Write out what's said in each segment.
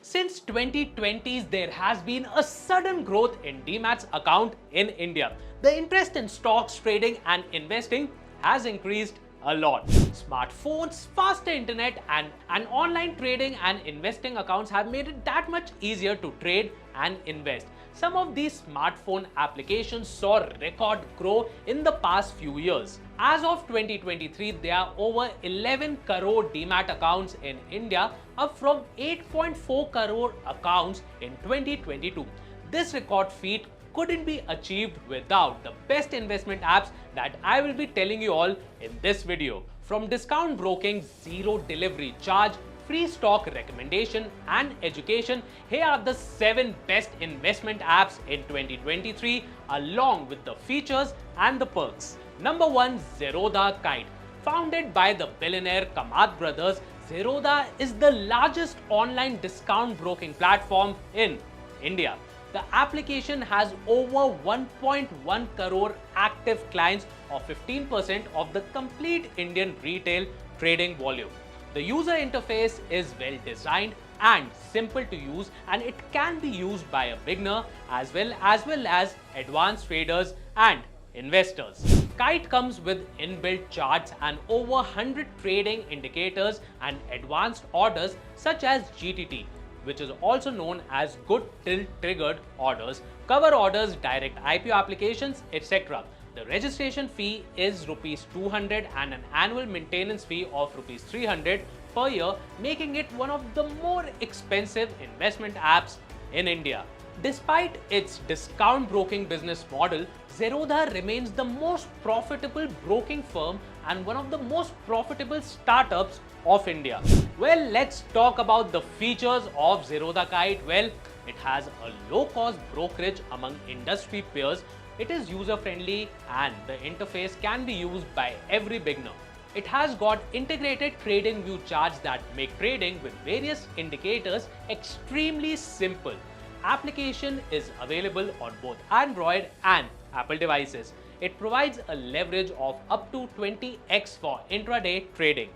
Since 2020s, there has been a sudden growth in Demat's account in India. The interest in stocks, trading and investing has increased a lot. Smartphones, faster internet and online trading and investing accounts have made it that much easier to trade and invest. Some of these smartphone applications saw record growth in the past few years. As of 2023, there are over 11 crore Demat accounts in India, up from 8.4 crore accounts in 2022. This record feat couldn't be achieved without the best investment apps that I will be telling you all in this video. From discount broking, zero delivery charge, free stock recommendation and education, here are the 7 best investment apps in 2023 along with the features and the perks. Number 1, Zerodha Kite. Founded by the billionaire Kamath brothers, Zerodha is the largest online discount broking platform in India. The application has over 1.1 crore active clients, or 15% of the complete Indian retail trading volume. The user interface is well designed and simple to use, and it can be used by a beginner as well as advanced traders and investors. Kite comes with inbuilt charts and over 100 trading indicators and advanced orders such as GTT, which is also known as good till triggered orders, cover orders, direct IPO applications, etc. The registration fee is rupees 200 and an annual maintenance fee of rupees 300 per year, making it one of the more expensive investment apps in India. Despite its discount broking business model, Zerodha remains the most profitable broking firm and one of the most profitable startups of India. Well, let's talk about the features of Zerodha Kite. Well, it has a low-cost brokerage among industry peers. It is user-friendly and the interface can be used by every beginner. It has got integrated trading view charts that make trading with various indicators extremely simple. Application is available on both Android and Apple devices. It provides a leverage of up to 20x for intraday trading.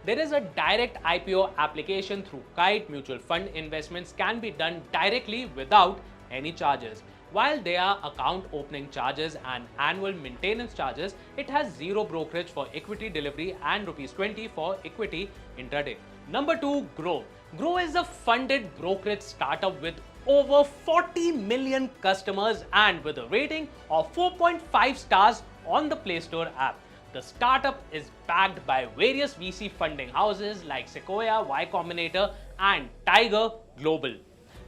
There is a direct IPO application through Kite. Mutual fund investments can be done directly without any charges. While there are account opening charges and annual maintenance charges, it has zero brokerage for equity delivery and rupees 20 for equity intraday. Number 2, Groww. Groww is a funded brokerage startup with over 40 million customers and with a rating of 4.5 stars on the Play Store app. The startup is backed by various VC funding houses like Sequoia, Y Combinator and Tiger Global.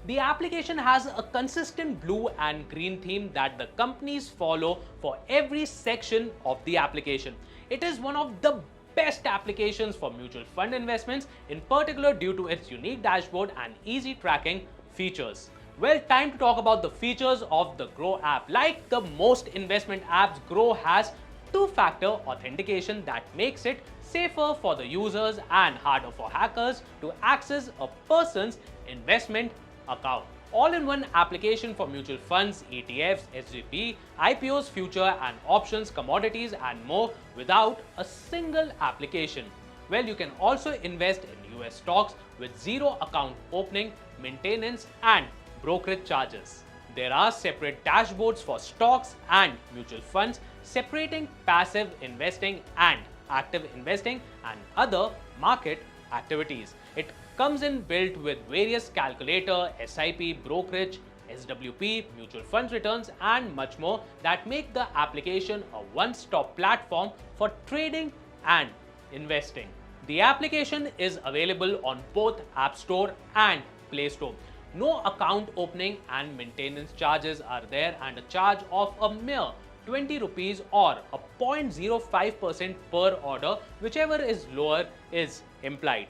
The application has a consistent blue and green theme that the companies follow for every section of the application. It is one of the best applications for mutual fund investments, in particular due to its unique dashboard and easy tracking features. Well, time to talk about the features of the Groww app. Like the most investment apps, Groww has two-factor authentication that makes it safer for the users and harder for hackers to access a person's investment account. All-in-one application for mutual funds, ETFs, SGP, IPOs, future and options, commodities and more without a single application. Well, you can also invest in US stocks with zero account opening, maintenance and brokerage charges. There are separate dashboards for stocks and mutual funds, separating passive investing and active investing and other market activities. It comes in built with various calculator, SIP, brokerage, SWP, mutual funds returns and much more that make the application a one-stop platform for trading and investing. The application is available on both App Store and Play Store. No account opening and maintenance charges are there, and a charge of a mere 20 rupees or a 0.05% per order, whichever is lower, is implied.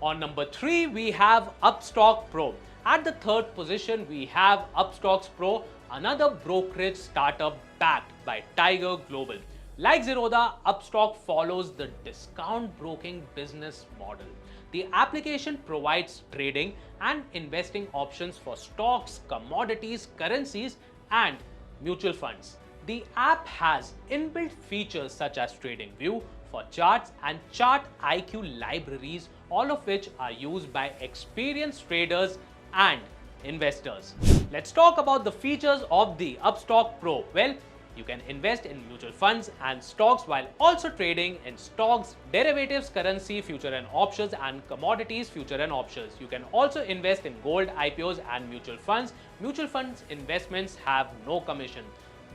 On number 3, we have Upstox Pro. At the third position, we have Upstox Pro, another brokerage startup backed by Tiger Global. Like Zerodha, Upstox follows the discount broking business model. The application provides trading and investing options for stocks, commodities, currencies, and mutual funds. The app has inbuilt features such as Trading View for charts and Chart IQ libraries, all of which are used by experienced traders and investors. Let's talk about the features of the Upstox Pro. Well, you can invest in mutual funds and stocks while also trading in stocks, derivatives, currency, future and options, and commodities, future and options. You can also invest in gold, IPOs, and mutual funds. Mutual funds investments have no commission.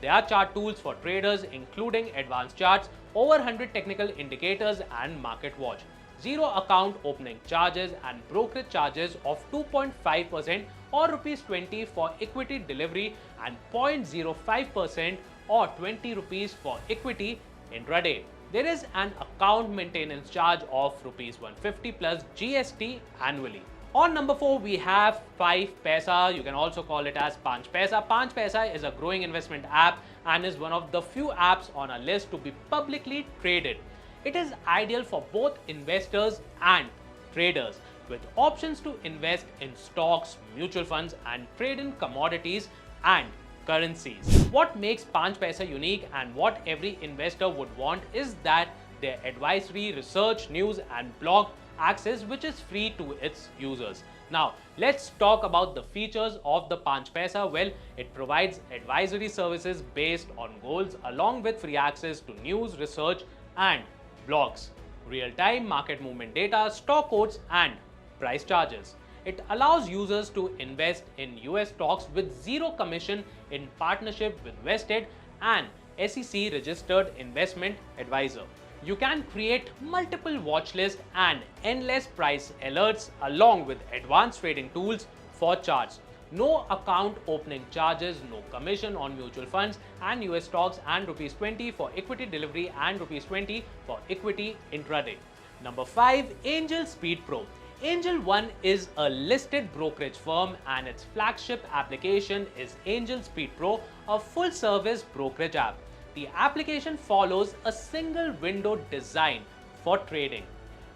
There are chart tools for traders, including advanced charts, over 100 technical indicators, and market watch. Zero account opening charges and brokerage charges of 2.5% or rupees 20 for equity delivery and 0.05% or 20 rupees for equity intraday. There is an account maintenance charge of rupees 150 plus GST annually. On number 4, we have 5paisa. You can also call it as 5paisa. 5paisa is a growing investment app and is one of the few apps on our list to be publicly traded. It is ideal for both investors and traders, with options to invest in stocks, mutual funds, and trade in commodities and currencies. What makes 5paisa unique and what every investor would want is that their advisory, research, news, and blog access, which is free to its users. Now, let's talk about the features of the 5paisa. Well, it provides advisory services based on goals along with free access to news, research, and blogs, real-time market movement data, stock quotes, and price charges. It allows users to invest in US stocks with zero commission in partnership with Vested and SEC Registered investment advisor. You can create multiple watch lists and endless price alerts along with advanced trading tools for charts. No account opening charges, no commission on mutual funds and US stocks, and rupees 20 for equity delivery and rupees 20 for equity intraday. Number 5, Angel Speed Pro. Angel One is a listed brokerage firm and its flagship application is Angel Speed Pro, a full-service brokerage app. The application follows a single window design for trading.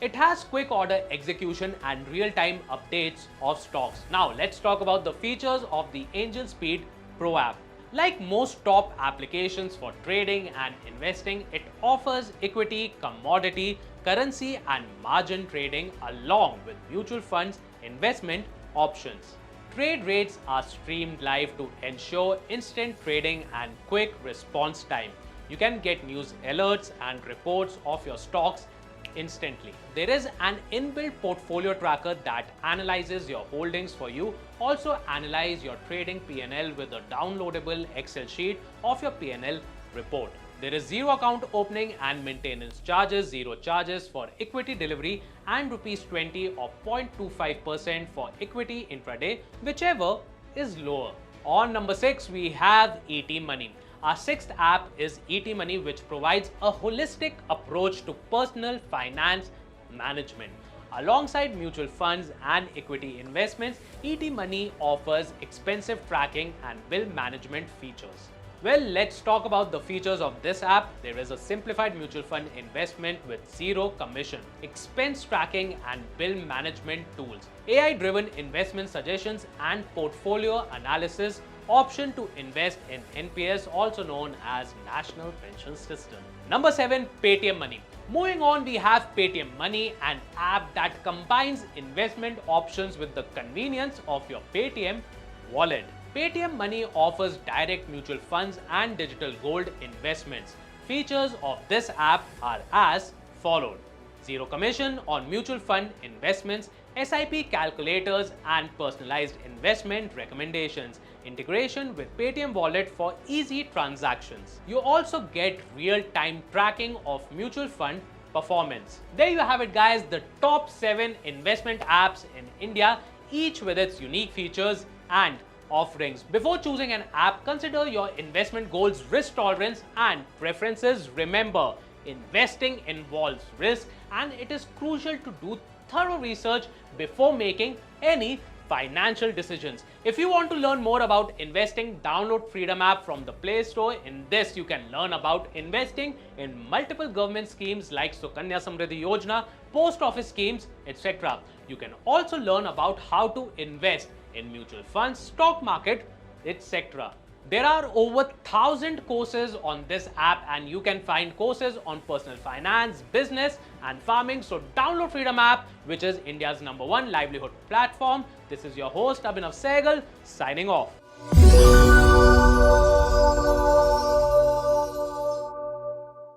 It has quick order execution and real-time updates of stocks. Now let's talk about the features of the Angel Speed Pro app. Like most top applications for trading and investing, it offers equity, commodity, currency, and margin trading along with mutual funds investment options. Trade rates are streamed live to ensure instant trading and quick response time. You can get news alerts and reports of your stocks instantly. There is an inbuilt portfolio tracker that analyzes your holdings for you. Also analyze your trading P&L with a downloadable Excel sheet of your P&L report. There is zero account opening and maintenance charges, zero charges for equity delivery, and rupees 20 or 0.25% for equity intraday, whichever is lower. On number 6, we have ET Money. Our sixth app is ET Money, which provides a holistic approach to personal finance management. Alongside mutual funds and equity investments, ET Money offers expensive tracking and bill management features. Well, let's talk about the features of this app. There is a simplified mutual fund investment with zero commission, expense tracking and bill management tools, AI-driven investment suggestions and portfolio analysis, option to invest in NPS, also known as National Pension System. Number 7, Paytm Money. Moving on, we have Paytm Money, an app that combines investment options with the convenience of your Paytm wallet. Paytm Money offers direct mutual funds and digital gold investments. Features of this app are as followed: zero commission on mutual fund investments, SIP calculators and personalized investment recommendations, integration with Paytm Wallet for easy transactions. You also get real-time tracking of mutual fund performance. There you have it, guys, the top 7 investment apps in India, each with its unique features and offerings. Before choosing an app, consider your investment goals, risk tolerance and preferences. Remember, investing involves risk and it is crucial to do thorough research before making any financial decisions. If you want to learn more about investing, download Freedom app from the Play Store. In this, you can learn about investing in multiple government schemes like Sukanya Samriddhi Yojana, post office schemes, etc. You can also learn about how to invest in mutual funds, stock market, etc. There are over 1,000 courses on this app and you can find courses on personal finance, business and farming. So download Freedom app, which is India's #1 livelihood platform. This is your host Abhinav Sehgal signing off.